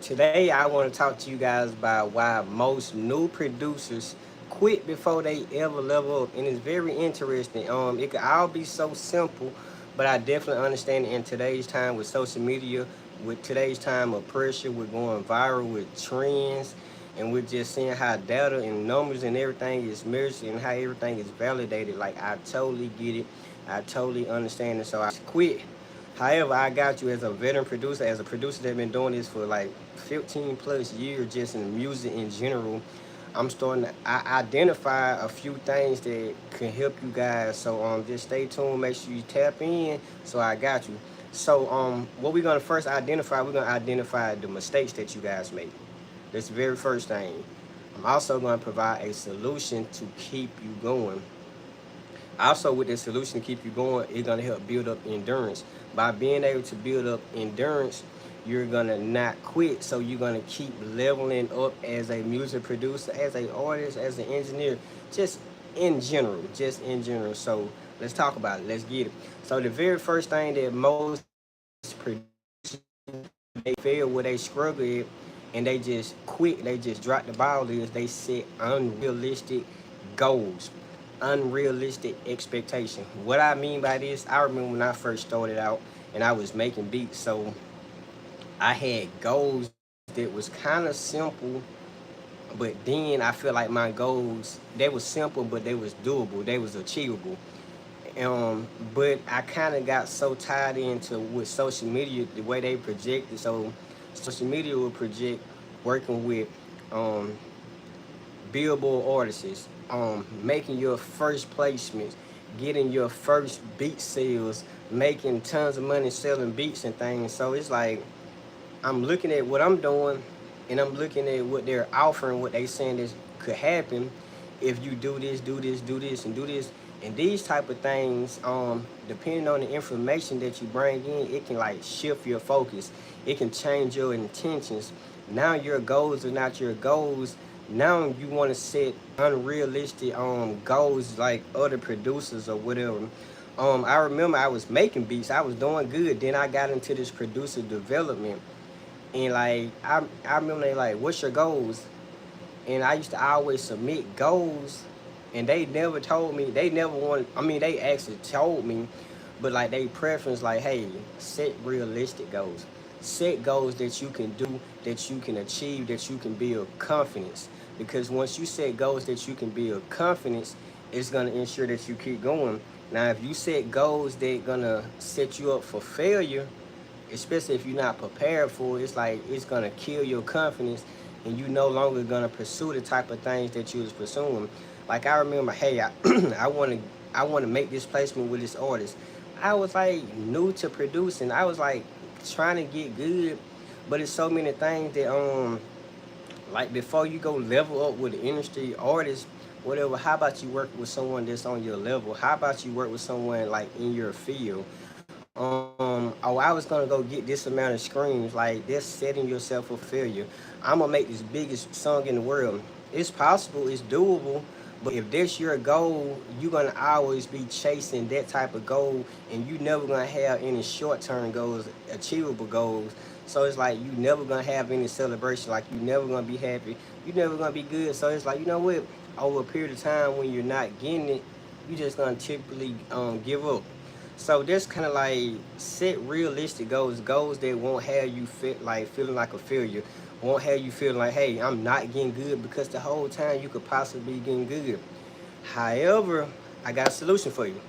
Today I want to talk to you guys about why most new producers quit before they ever level up, and it's very interesting. It could all be so simple, but I definitely understand it in today's time with social media, with today's time of pressure, with going viral, with trends, and with just seeing how data and numbers and everything is measured and how everything is validated. Like I totally get it, I totally understand it. So I quit. However, I got you as a veteran producer, as a producer that's been doing this for like 15 plus years, just in music in general. I'm starting to identify a few things that can help you guys. So just stay tuned. Make sure you tap in. So I got you. So what we're gonna first identify, we're gonna identify the mistakes that you guys make. That's the very first thing. I'm also gonna provide a solution to keep you going. Also, with the solution to keep you going, it's gonna help build up endurance. By being able to build up endurance, you're gonna not quit. So you're gonna keep leveling up as a music producer, as an artist, as an engineer, just in general, just in general. So let's talk about it. Let's get it. So the very first thing that most producers they fail where they struggle at, and they just quit, they just drop the ball is they set unrealistic goals, unrealistic expectation. What I mean by this, I remember when I first started out and I was making beats, so I had goals that was kind of simple, but then I feel like my goals, they was simple, but they was doable, they was achievable. But I kind of got so tied into with social media, the way they projected. So social media will project working with um, billboard artists, making your first placements, getting your first beat sales, making tons of money selling beats and things. So it's like I'm looking at what I'm doing, and I'm looking at what they're offering, what they saying this could happen if you do this, do this, do this, and do this. And these type of things, depending on the information that you bring in, it can like shift your focus. It can change your intentions. Now your goals are not your goals. Now you want to set unrealistic goals like other producers or whatever. I remember I was making beats. I was doing good. Then I got into this producer development, and like I remember they like, what's your goals? And I used to always submit goals, and they never told me. They never wanted. I mean, they actually told me, but like they preference like, hey, set realistic goals. Set goals that you can do, that you can achieve, that you can build confidence. Because once you set goals that you can build confidence, it's gonna ensure that you keep going. Now, if you set goals that gonna set you up for failure, especially if you're not prepared for it, it's like it's gonna kill your confidence, and you no longer gonna pursue the type of things that you was pursuing. Like I remember, hey, I want to make this placement with this artist. I was like new to producing. I was like trying to get good, but it's so many things that like before you go level up with the industry artist, whatever. How about you work with someone that's on your level? How about you work with someone like in your field? Oh, I was gonna go get this amount of screams. Like that's setting yourself for failure. I'm gonna make this biggest song in the world. It's possible, it's doable, but if that's your goal, you're gonna always be chasing that type of goal, and you never gonna have any short-term goals, achievable goals. So it's like you never gonna have any celebration. Like you never gonna be happy. You never gonna be good. So it's like, you know what? Over a period of time when you're not getting it, you just gonna typically give up. So that's kind of like set realistic goals, goals that won't have you fit like feeling like a failure, won't have you feeling like, hey, I'm not getting good, because the whole time you could possibly be getting good. However, I got a solution for you.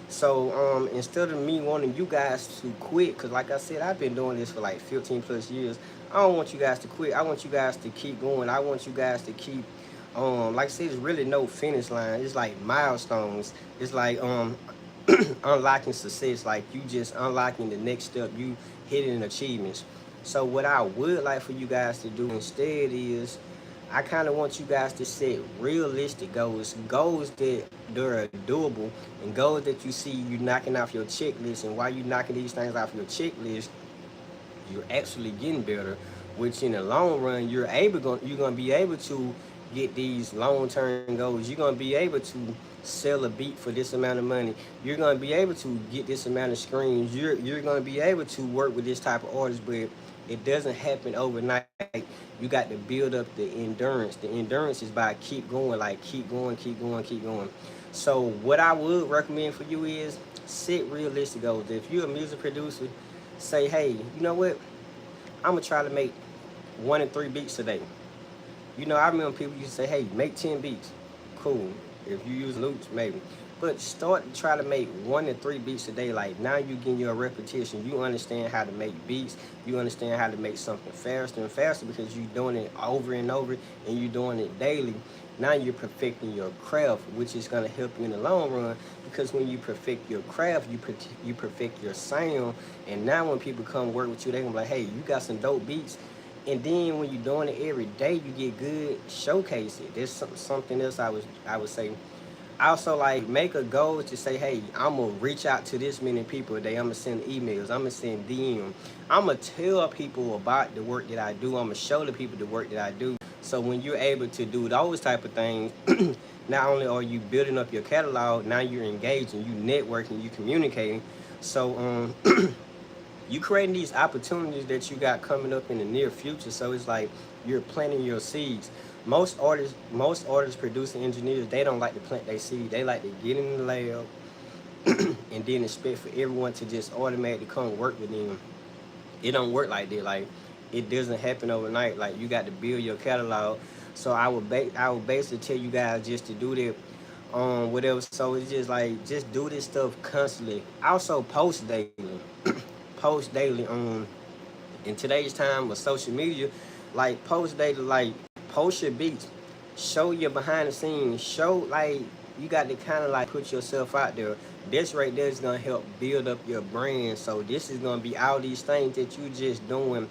So instead of me wanting you guys to quit, because like I said, I've been doing this for like 15 plus years. I don't want you guys to quit. I want you guys to keep going. I want you guys to keep like I said, there's really no finish line. It's like milestones. It's like unlocking success, like you just unlocking the next step, you hitting achievements. So what I would like for you guys to do instead is I kind of want you guys to set realistic goals, goals that they're doable, and goals that you see you knocking off your checklist. And while you knocking these things off your checklist, you're actually getting better, which in the long run you're gonna be able to get these long term goals. You're gonna be able to sell a beat for this amount of money. You're gonna be able to get this amount of screens. You're gonna be able to work with this type of artist. But It doesn't happen overnight. You got to build up the endurance. The endurance is by keep going, like keep going, keep going, keep going. So what I would recommend for you is set realistic goals. If you're a music producer, say, hey, you know what? I'm gonna try to make 1 to 3 beats a day. You know, I remember people used to say, hey, make 10 beats. Cool. If you use loops, maybe. But start to try to make 1 to 3 beats a day. Like now you getting your repetition. You understand how to make beats. You understand how to make something faster and faster because you're doing it over and over and you're doing it daily. Now you're perfecting your craft, which is going to help you in the long run because when you perfect your craft, you perfect your sound. And now when people come work with you, they're going to be like, hey, you got some dope beats. And then when you're doing it every day, you get good. Showcase it. There's something else I would say. Also, like make a goal to say, hey, I'm gonna reach out to this many people a day. I'm gonna send emails. I'm gonna send DM. I'm gonna tell people about the work that I do. I'm gonna show the people the work that I do. So when you're able to do those type of things, not only are you building up your catalog, now you're engaging, you networking, you communicating. So you creating these opportunities that you got coming up in the near future. So it's like you're planting your seeds. Most artists, producing engineers, they don't like to plant their seed. They like to get in the lab and then expect for everyone to just automatically come work with them. It don't work like that. Like it doesn't happen overnight. Like you got to build your catalog. So I would basically tell you guys just to do that. Whatever. So it's just like just do this stuff constantly. Also post daily. Post daily. In today's time with social media, like post daily, like post your beats, show your behind the scenes, show like you got to kind of like put yourself out there. This right there is gonna help build up your brand. So this is gonna be all these things that you just doing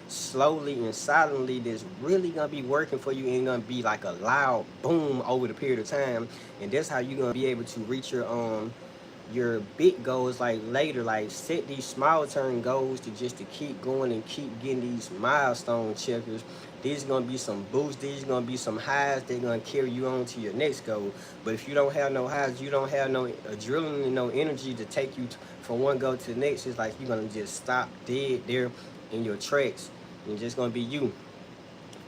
slowly and silently that's really gonna be working for you and gonna be like a loud boom over the period of time. And that's how you're gonna be able to reach your big goals like later. Like set these small term goals to just to keep going and keep getting these milestone checkers. These are gonna be some boosts. These are gonna be some highs. They're gonna carry you on to your next goal. But if you don't have no highs, you don't have no adrenaline and no energy to take you from one goal to the next. It's like you're gonna just stop dead there in your tracks. And just gonna be you,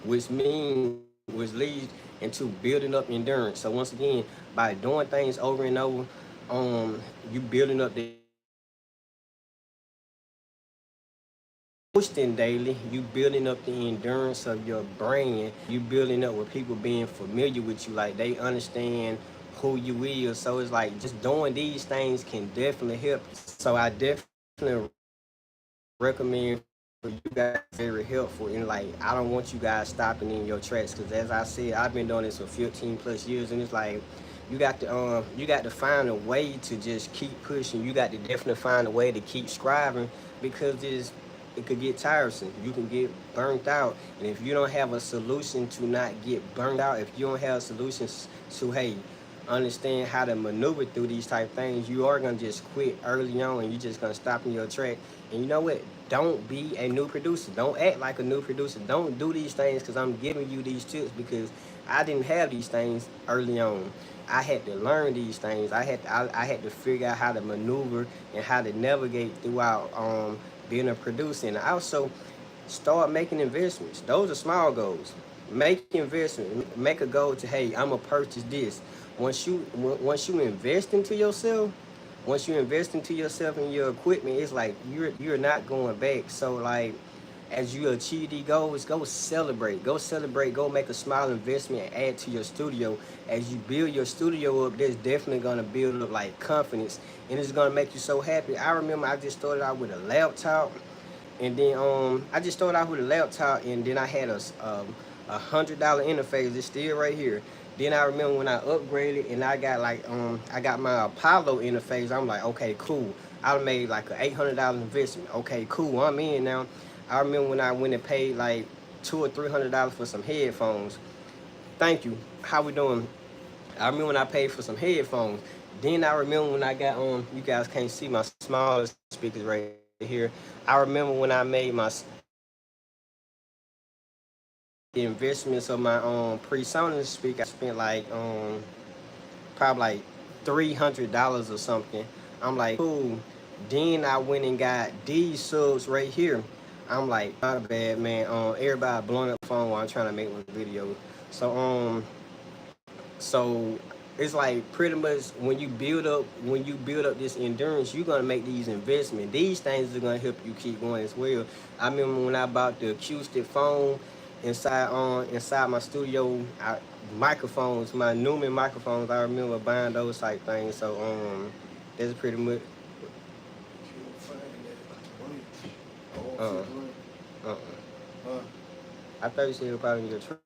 which leads into building up endurance. So once again, by doing things over and over, you building up the posting daily, you building up the endurance of your brand, you building up with people being familiar with you, like they understand who you is. So it's like just doing these things can definitely help. So I definitely recommend for you guys, very helpful. And like I don't want you guys stopping in your tracks because as I said, I've been doing this for 15 plus years and it's like you got to find a way to just keep pushing. You got to definitely find a way to keep striving because it could get tiresome. You can get burnt out. And if you don't have a solution to not get burnt out, if you don't have solutions to, hey, understand how to maneuver through these type things, you are gonna just quit early on and you're just gonna stop in your track. And you know what? Don't be a new producer. Don't act like a new producer. Don't do these things because I'm giving you these tips because I didn't have these things early on. I had to learn these things. I had to figure out how to maneuver and how to navigate throughout being a producer. And also start making investments. Those are small goals. Make investment. Make a goal to, hey, I'm gonna purchase this. Once you invest into yourself, once you invest into yourself and your equipment, it's like you're not going back. So like as you achieve these goals, go celebrate. Go celebrate. Go make a small investment and add to your studio. As you build your studio up, that's definitely gonna build up like confidence, and it's gonna make you so happy. I remember I just started out with a laptop, and then I just started out with a laptop, and then I had a $100 interface. It's still right here. Then I remember when I upgraded and I got like I got my Apollo interface. I'm like, okay, cool. I made like an $800 investment. Okay, cool. I'm in now. I remember when I went and paid like $200 or $300 for some headphones. Thank you. How we doing? I remember when I paid for some headphones. Then I remember when I got on. You guys can't see my smallest speakers right here. I remember when I made my the investments of my PreSonus speaker. I spent like probably like $300 or something. I'm like, cool. Then I went and got these subs right here. I'm like, my bad, man. Everybody blowing up the phone while I'm trying to make one video. So so it's like pretty much when you build up this endurance, you're gonna make these investments. These things are gonna help you keep going as well. I remember when I bought the acoustic phone inside my studio, microphones, my Newman microphones. I remember buying those type things. So that's pretty much. Uh, uh, I thought you said it was probably in your truck.